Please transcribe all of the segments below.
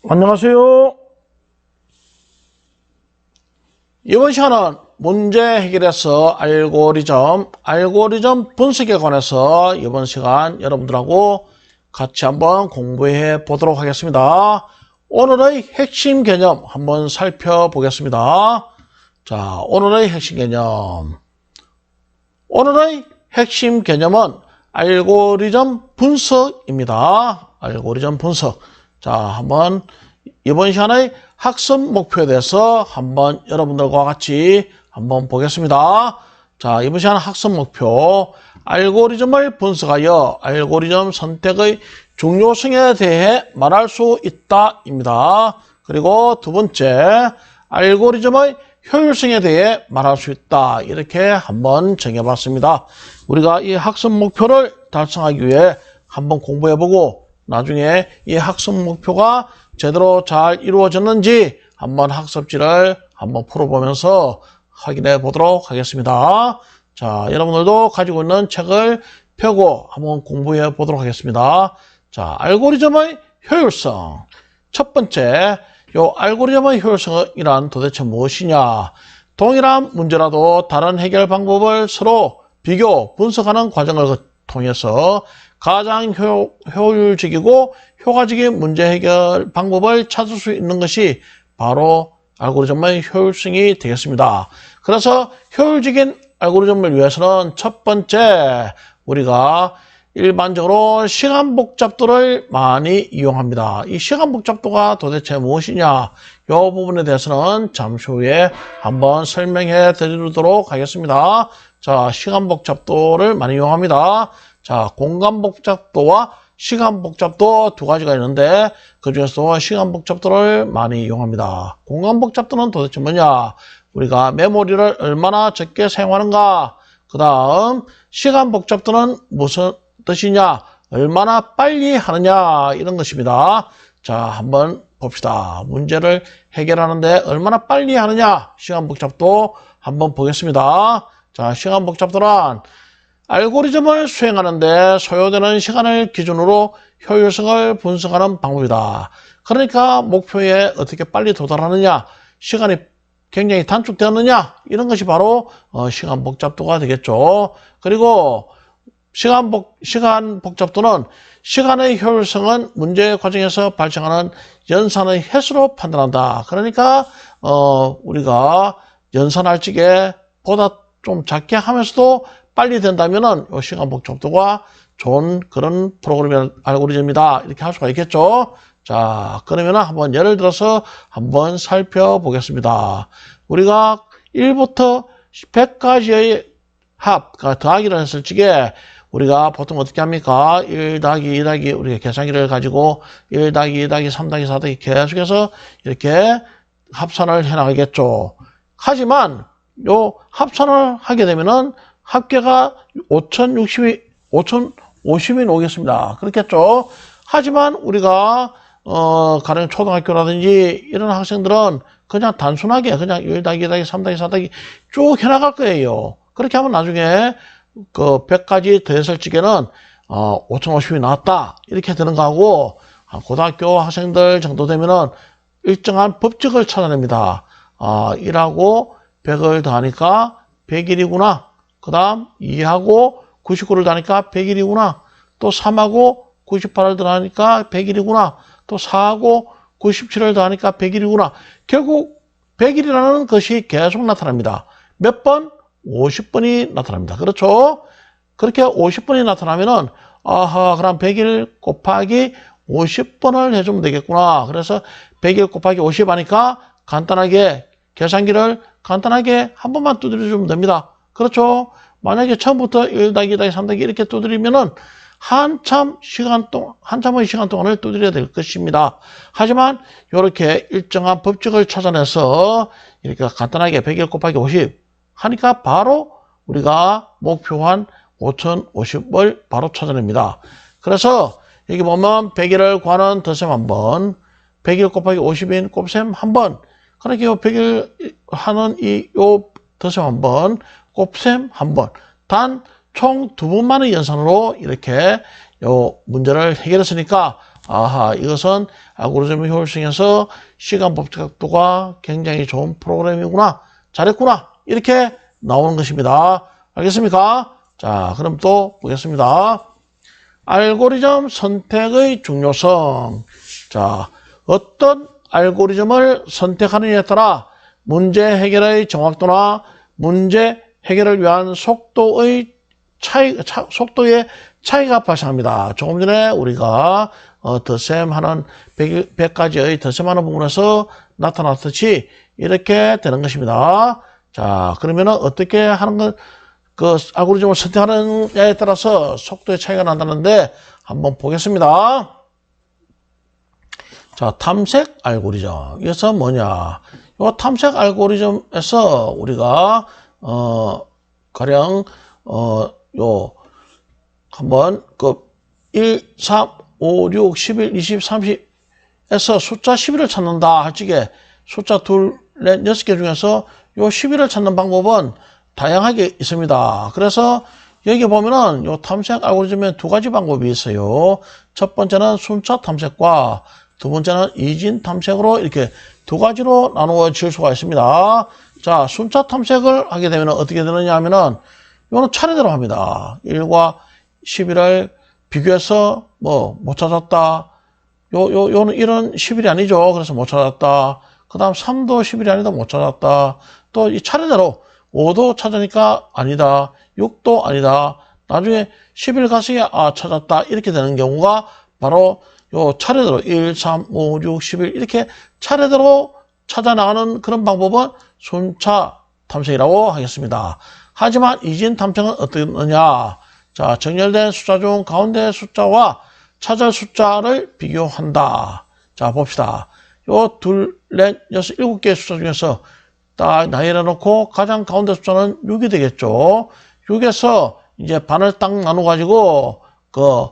안녕하세요. 이번 시간은 문제 해결에서 알고리즘 분석에 관해서 이번 시간 여러분들하고 같이 한번 공부해 보도록 하겠습니다. 오늘의 핵심 개념 한번 살펴보겠습니다. 자, 오늘의 핵심 개념. 오늘의 핵심 개념은 알고리즘 분석입니다. 알고리즘 분석. 자, 한번 이번 시간의 학습 목표에 대해서 한번 여러분들과 같이 한번 보겠습니다. 자, 이번 시간 학습 목표. 알고리즘을 분석하여 알고리즘 선택의 중요성에 대해 말할 수 있다입니다. 그리고 두 번째, 알고리즘의 효율성에 대해 말할 수 있다. 이렇게 한번 정해봤습니다. 우리가 이 학습 목표를 달성하기 위해 한번 공부해보고 나중에 이 학습 목표가 제대로 잘 이루어졌는지 한번 학습지를 한번 풀어보면서 확인해 보도록 하겠습니다. 자, 여러분들도 가지고 있는 책을 펴고 한번 공부해 보도록 하겠습니다. 자, 알고리즘의 효율성. 첫 번째, 요 알고리즘의 효율성이란 도대체 무엇이냐? 동일한 문제라도 다른 해결 방법을 서로 비교, 분석하는 과정을 통해서 가장 효율적이고 효과적인 문제 해결 방법을 찾을 수 있는 것이 바로 알고리즘의 효율성이 되겠습니다. 그래서 효율적인 알고리즘을 위해서는 첫 번째, 우리가 일반적으로 시간 복잡도를 많이 이용합니다. 이 시간 복잡도가 도대체 무엇이냐? 이 부분에 대해서는 잠시 후에 한번 설명해 드리도록 하겠습니다. 자, 시간 복잡도를 많이 이용합니다. 자, 공간 복잡도와 시간 복잡도 두 가지가 있는데 그 중에서 시간 복잡도를 많이 이용합니다. 공간 복잡도는 도대체 뭐냐? 우리가 메모리를 얼마나 적게 사용하는가? 그 다음 시간 복잡도는 무슨 뜻이냐? 얼마나 빨리 하느냐? 이런 것입니다. 자, 한번 봅시다. 문제를 해결하는데 얼마나 빨리 하느냐? 시간 복잡도 한번 보겠습니다. 자, 시간 복잡도란 알고리즘을 수행하는데 소요되는 시간을 기준으로 효율성을 분석하는 방법이다. 그러니까 목표에 어떻게 빨리 도달하느냐, 시간이 굉장히 단축되었느냐, 이런 것이 바로 시간 복잡도가 되겠죠. 그리고 시간 복잡도는 시간의 효율성은 문제 과정에서 발생하는 연산의 횟수로 판단한다. 그러니까 우리가 연산할 적에 보다 좀 작게 하면서도 빨리 된다면은 이 시간 복잡도가 좋은 그런 프로그래밍 알고리즘이다. 이렇게 할 수가 있겠죠. 자, 그러면은 한번 예를 들어서 한번 살펴보겠습니다. 우리가 1부터 100까지의 합, 더하기를 했을 적에 우리가 보통 어떻게 합니까? 1 더하기 2 더하기 우리가 계산기를 가지고 1 더하기 2 더하기 3 더하기 4 더하기 계속해서 이렇게 합산을 해 나가겠죠. 하지만 요 합산을 하게 되면은 합계가 5050이 나오겠습니다. 그렇겠죠? 하지만 우리가 가령 초등학교라든지 이런 학생들은 그냥 단순하게 그냥 1 더하기 2 더하기 3 더하기 4 더하기 쭉 해나갈 거예요. 그렇게 하면 나중에 그 100까지 더했을 적에는 5050이 나왔다. 이렇게 되는 거하고 고등학교 학생들 정도 되면은 일정한 법칙을 찾아냅니다. 1하고 100을 더하니까 100일이구나. 그 다음 2하고 99를 더하니까 100일이구나. 또 3하고 98을 더하니까 100일이구나. 또 4하고 97을 더하니까 100일이구나. 결국 100일이라는 것이 계속 나타납니다. 몇 번? 50번이 나타납니다. 그렇죠? 그렇게 50번이 나타나면은 그럼 100일 곱하기 50번을 해주면 되겠구나. 그래서 100일 곱하기 50 하니까 간단하게 계산기를 간단하게 한 번만 두드려주면 됩니다. 그렇죠? 만약에 처음부터 1 더하기 2 더하기 3 더하기 이렇게 두드리면은 한참의 시간 동안을 두드려야 될 것입니다. 하지만 이렇게 일정한 법칙을 찾아내서 이렇게 간단하게 100일 곱하기 50 하니까 바로 우리가 목표한 5050을 바로 찾아냅니다. 그래서 여기 보면 100일을 구하는 덧셈 한 번, 100일 곱하기 50인 곱셈 한 번, 그렇게 100일 하는 요 덧셈 한 번, 곱셈 한 번, 단 총 2번만의 연산으로 이렇게 요 문제를 해결했으니까 아하, 이것은 알고리즘 효율성에서 시간 법칙각도가 굉장히 좋은 프로그램이구나. 잘했구나. 이렇게 나오는 것입니다. 알겠습니까? 자, 그럼 또 보겠습니다. 알고리즘 선택의 중요성. 자, 어떤 알고리즘을 선택하느냐에 따라 문제 해결의 정확도나 문제 해결을 위한 속도의 차이가 발생합니다. 조금 전에 우리가 덧셈하는 100가지의 덧셈하는 부분에서 나타났듯이 이렇게 되는 것입니다. 자, 그러면은 어떻게 하는 건, 그 알고리즘을 선택하느냐에 따라서 속도의 차이가 난다는데 한번 보겠습니다. 자, 탐색 알고리즘. 이것은 뭐냐? 이 탐색 알고리즘에서 우리가 가령 한번 1, 3, 5, 6, 11, 20, 30에서 숫자 11을 찾는다 할 적에 숫자 둘, 넷, 6개 중에서 요 11을 찾는 방법은 다양하게 있습니다. 그래서 여기 보면은 요 탐색 알고리즘에 두 가지 방법이 있어요. 첫 번째는 순차 탐색과 두 번째는 이진 탐색으로 이렇게 두 가지로 나누어질 수가 있습니다. 자, 순차 탐색을 하게 되면 어떻게 되느냐 하면은 이거는 차례대로 합니다. 1과 11을 비교해서 못 찾았다. 요는 1은 11이 아니죠. 그래서 못 찾았다. 그 다음 3도 11이 아니다. 못 찾았다. 또 이 차례대로 5도 찾으니까 아니다. 6도 아니다. 나중에 11 가성이 찾았다. 이렇게 되는 경우가 바로 요 차례대로 1, 3, 5, 6, 11 이렇게 차례대로 찾아나가는 그런 방법은 순차 탐색이라고 하겠습니다. 하지만 이진 탐색은 어떠느냐? 자, 정렬된 숫자 중 가운데 숫자와 찾을 숫자를 비교한다. 자, 봅시다. 요 둘, 넷, 여섯, 7개의 숫자 중에서 딱 나열해 놓고 가장 가운데 숫자는 6이 되겠죠. 6에서 이제 반을 딱 나눠 가지고 그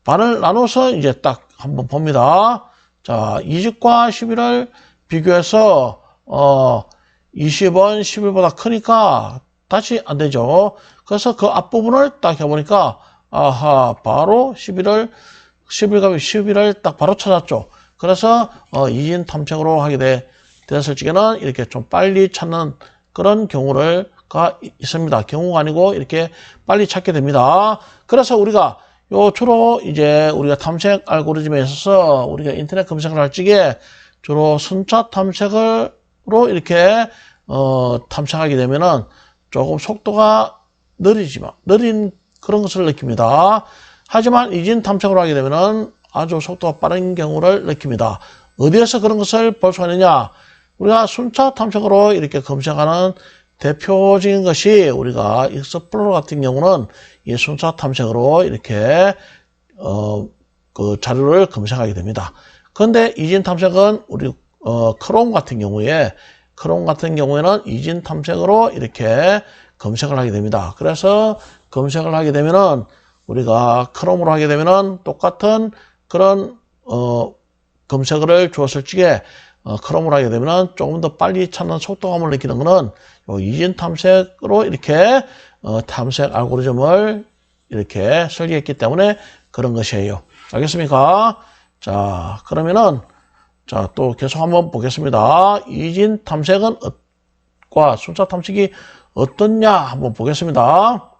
반을 나눠서 이제 딱 한번 봅니다. 자, 20과 11을 비교해서 20은 11보다 크니까 다시 안 되죠. 그래서 그 앞부분을 딱 해보니까 아하, 바로 11값이 11을 딱 바로 찾았죠. 그래서 이진 탐색으로 하게 됐을 적에는 이렇게 좀 빨리 찾는 그런 경우가 있습니다. 경우가 아니고 이렇게 빨리 찾게 됩니다. 그래서 우리가 주로 이제 우리가 탐색 알고리즘에 있어서 우리가 인터넷 검색을 할 적에 주로 순차 탐색으로 이렇게 탐색하게 되면은 조금 속도가 느린 그런 것을 느낍니다. 하지만 이진 탐색으로 하게 되면은 아주 속도가 빠른 경우를 느낍니다. 어디에서 그런 것을 볼 수가 있느냐? 우리가 순차 탐색으로 이렇게 검색하는 대표적인 것이 우리가 익스플로러 같은 경우는 이 순차 탐색으로 이렇게 그 자료를 검색하게 됩니다. 그런데 이진 탐색은 우리 크롬 같은 경우에는 이진 탐색으로 이렇게 검색을 하게 됩니다. 그래서 검색을 하게 되면은 우리가 크롬으로 하게 되면은 똑같은 그런 검색어를 주었을 적에 크롬으로 하게 되면은 조금 더 빨리 찾는 속도감을 느끼는 거는 이진 탐색으로 이렇게 탐색 알고리즘을 이렇게 설계했기 때문에 그런 것이에요. 알겠습니까? 자, 그러면은 자, 또 계속 한번 보겠습니다. 이진 탐색은 과 순차 탐색이 어떻냐 한번 보겠습니다.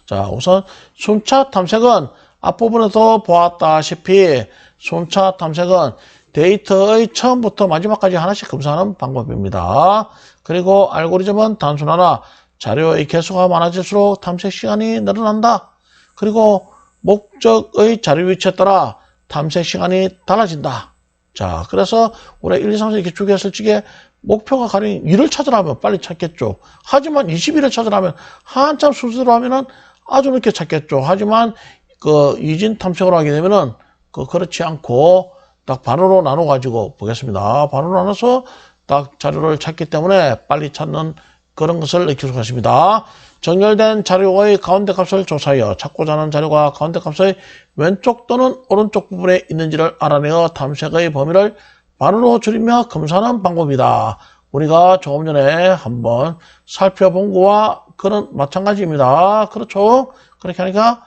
자, 우선 순차 탐색은 앞부분에서 보았다시피 순차 탐색은 데이터의 처음부터 마지막까지 하나씩 검사하는 방법입니다. 그리고 알고리즘은 단순하나 자료의 개수가 많아질수록 탐색 시간이 늘어난다. 그리고 목적의 자료 위치에 따라 탐색 시간이 달라진다. 자, 그래서 우리가 1, 2, 3, 4 이렇게 쭉 했을 적에 목표가 가령 1을 찾으라면 빨리 찾겠죠. 하지만 21을 찾으라면 한참 순서로 하면은 아주 늦게 찾겠죠. 하지만 그 이진 탐색으로 하게 되면은 그렇지 않고 딱 반으로 나눠 가지고 보겠습니다. 반으로 나눠서 딱 자료를 찾기 때문에 빨리 찾는 그런 것을 느낄 수가 있습니다. 정렬된 자료의 가운데 값을 조사하여 찾고자 하는 자료가 가운데 값의 왼쪽 또는 오른쪽 부분에 있는지를 알아내어 탐색의 범위를 반으로 줄이며 검사하는 방법이다. 우리가 조금 전에 한번 살펴본 거와 그런 마찬가지입니다. 그렇죠? 그렇게 하니까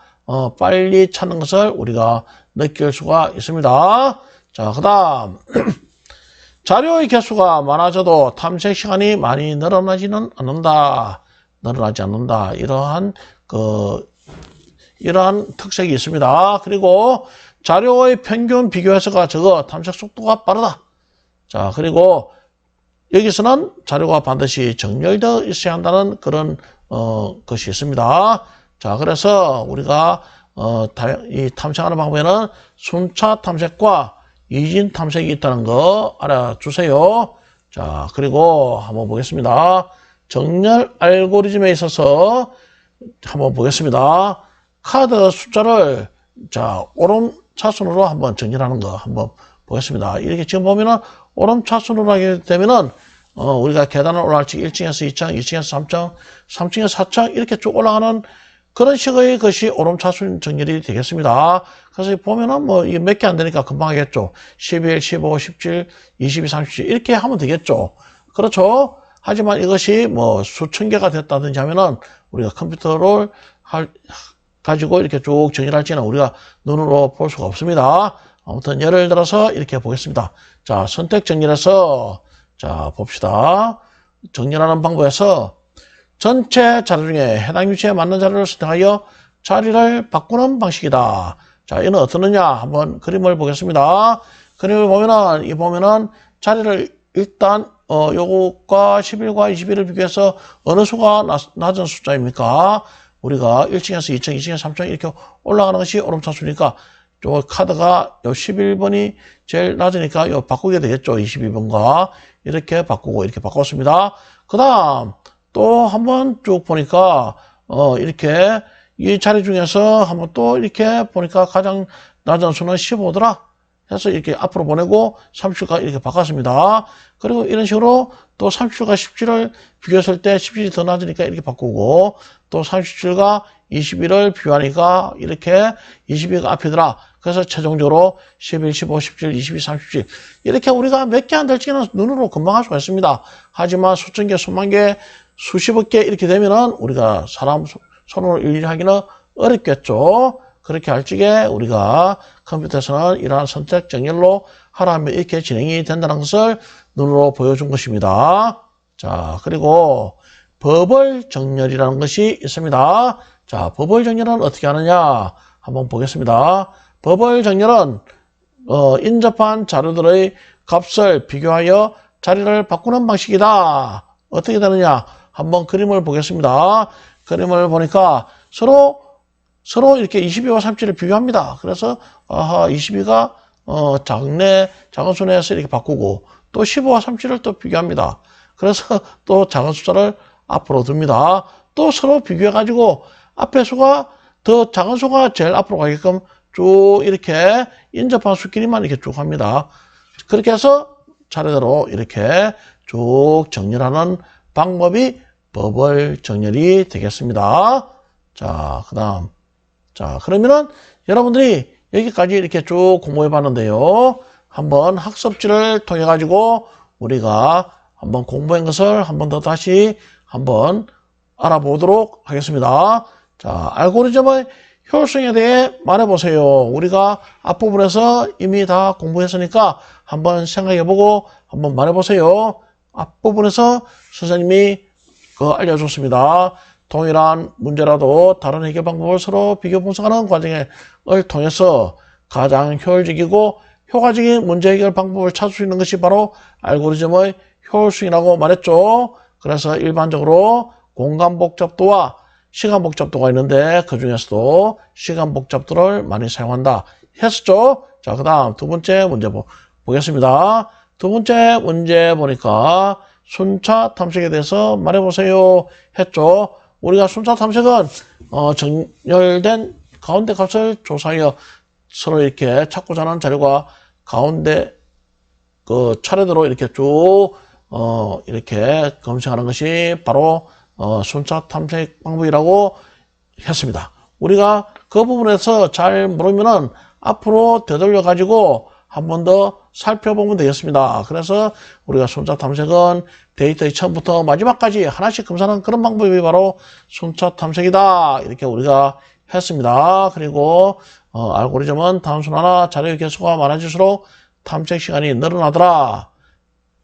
빨리 찾는 것을 우리가 느낄 수가 있습니다. 자, 그 다음 자료의 개수가 많아져도 탐색 시간이 많이 늘어나지는 않는다. 늘어나지 않는다. 이러한 특색이 있습니다. 그리고 자료의 평균 비교해서가 적어 탐색 속도가 빠르다. 자, 그리고 여기서는 자료가 반드시 정렬되어 있어야 한다는 그런 것이 있습니다. 자, 그래서 우리가 이 탐색하는 방법에는 순차 탐색과 이진 탐색이 있다는 거 알아주세요. 자, 그리고 한번 보겠습니다. 정렬 알고리즘에 있어서 한번 보겠습니다. 카드 숫자를 자 오름차순으로 한번 정렬하는 거 한번 보겠습니다. 이렇게 지금 보면은 오름차순으로 하게 되면은 우리가 계단을 올라갈지 1층에서 2층, 2층에서 3층, 3층에서 4층 이렇게 쭉 올라가는 그런 식의 것이 오름차순 정렬이 되겠습니다. 그래서 보면은 뭐 이게 몇 개 안 되니까 금방 하겠죠. 11, 15, 17, 22, 37 이렇게 하면 되겠죠. 그렇죠. 하지만 이것이 뭐 수천 개가 됐다든지 하면은 우리가 컴퓨터를 가지고 이렇게 쭉 정렬할지는 우리가 눈으로 볼 수가 없습니다. 아무튼 예를 들어서 이렇게 보겠습니다. 자, 선택 정렬해서 자 봅시다. 정렬하는 방법에서 전체 자료 중에 해당 위치에 맞는 자료를 선택하여 자리를 바꾸는 방식이다. 자, 이는 어떠느냐? 한번 그림을 보겠습니다. 그림을 보면은, 이 보면은 자리를 일단, 요것과 11과 21을 비교해서 어느 수가 낮은 숫자입니까? 우리가 1층에서 2층, 2층에서 3층 이렇게 올라가는 것이 오름차수니까 요 카드가 요 11번이 제일 낮으니까 요 바꾸게 되겠죠. 22번과 이렇게 바꾸고 이렇게 바꿨습니다. 그 다음 또 한번 쭉 보니까 이렇게 이 자리 중에서 한번 또 이렇게 보니까 가장 낮은 수는 15더라 해서 이렇게 앞으로 보내고 37과 이렇게 바꿨습니다. 그리고 이런 식으로 또 37과 17을 비교했을 때 17이 더 낮으니까 이렇게 바꾸고 또 37과 21을 비교하니까 이렇게 22가 앞이더라. 그래서 최종적으로 11, 15, 17, 22, 37 이렇게 우리가 몇 개 안 될지는 눈으로 금방 할 수가 있습니다. 하지만 수천 개, 수만 개, 수십억 개 이렇게 되면은 우리가 사람 손으로 일일이 하기는 어렵겠죠. 그렇게 할 적에 우리가 컴퓨터에서는 이러한 선택 정렬로 하라면 이렇게 진행이 된다는 것을 눈으로 보여준 것입니다. 자, 그리고 버블 정렬이라는 것이 있습니다. 자, 버블 정렬은 어떻게 하느냐 한번 보겠습니다. 버블 정렬은 인접한 자료들의 값을 비교하여 자리를 바꾸는 방식이다. 어떻게 되느냐 한번 그림을 보겠습니다. 그림을 보니까 서로 이렇게 22와 37을 비교합니다. 그래서 22가 작은 순에서 이렇게 바꾸고 또 15와 37을 또 비교합니다. 그래서 또 작은 숫자를 앞으로 둡니다. 또 서로 비교해 가지고 앞에 수가 더 작은 수가 제일 앞으로 가게끔 쭉 이렇게 인접한 수끼리만 이렇게 쭉 합니다. 그렇게 해서 차례대로 이렇게 쭉 정렬하는 방법이 버블 정렬이 되겠습니다. 자, 그다음 자, 그러면은 여러분들이 여기까지 이렇게 쭉 공부해 봤는데요. 한번 학습지를 통해 가지고 우리가 한번 공부한 것을 한번 더 다시 한번 알아보도록 하겠습니다. 자, 알고리즘의 효율성에 대해 말해보세요. 우리가 앞부분에서 이미 다 공부했으니까 한번 생각해보고 한번 말해보세요. 앞부분에서 선생님이 알려줬습니다. 동일한 문제라도 다른 해결 방법을 서로 비교 분석하는 과정을 통해서 가장 효율적이고 효과적인 문제 해결 방법을 찾을 수 있는 것이 바로 알고리즘의 효율성이라고 말했죠. 그래서 일반적으로 공간 복잡도와 시간 복잡도가 있는데 그 중에서도 시간 복잡도를 많이 사용한다 했었죠. 자, 그 다음 두 번째 문제 보겠습니다. 두 번째 문제 보니까 순차 탐색에 대해서 말해보세요 했죠. 우리가 순차 탐색은 정렬된 가운데 값을 조사하여 서로 이렇게 찾고자 하는 자료가 가운데 그 차례대로 이렇게 쭉 이렇게 검색하는 것이 바로 순차 탐색 방법이라고 했습니다. 우리가 그 부분에서 잘 모르면은 앞으로 되돌려 가지고 한 번 더 살펴보면 되겠습니다. 그래서 우리가 순차 탐색은 데이터의 처음부터 마지막까지 하나씩 검사하는 그런 방법이 바로 순차 탐색이다. 이렇게 우리가 했습니다. 그리고 알고리즘은 단순하나 자료의 개수가 많아질수록 탐색 시간이 늘어나더라.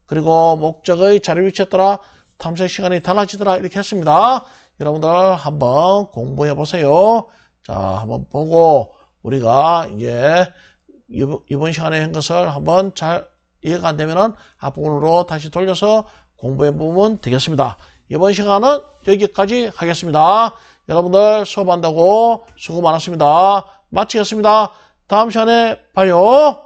그리고 목적의 자료 위치에 따라 탐색 시간이 달라지더라. 이렇게 했습니다. 여러분들 한번 공부해 보세요. 자, 한번 보고 우리가 이제 이번 시간에 한 것을 한번 잘 이해가 안 되면은 앞부분으로 다시 돌려서 공부해 보면 되겠습니다. 이번 시간은 여기까지 하겠습니다. 여러분들 수업한다고 수고 많았습니다. 마치겠습니다. 다음 시간에 봐요.